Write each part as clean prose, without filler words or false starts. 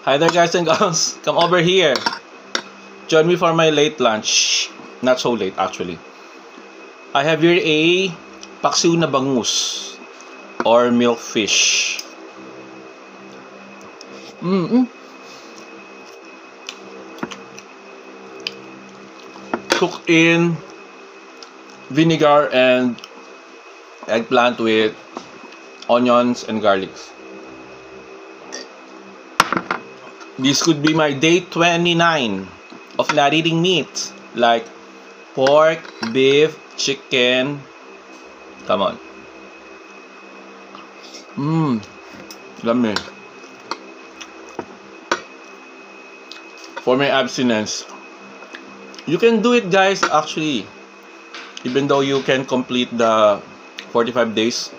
Hi there, guys and gals. Come over here. Join me for my late lunch. Not so late, actually. I have here a paksiw na bangus or milkfish. Cooked in vinegar and eggplant with onions and garlics. This could be my day 29 of not eating meat, like pork, beef, chicken. Come on. Yummy. For my abstinence, you can do it, guys, actually. Even though you can complete the 45 days,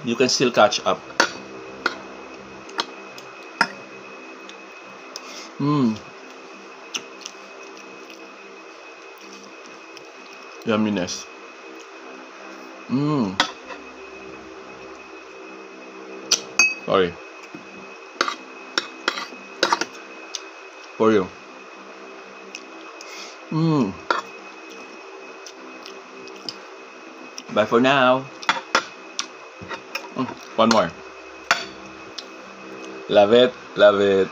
you can still catch up. Yumminess. Sorry. For you. Bye for now. One more. Love it. Love it.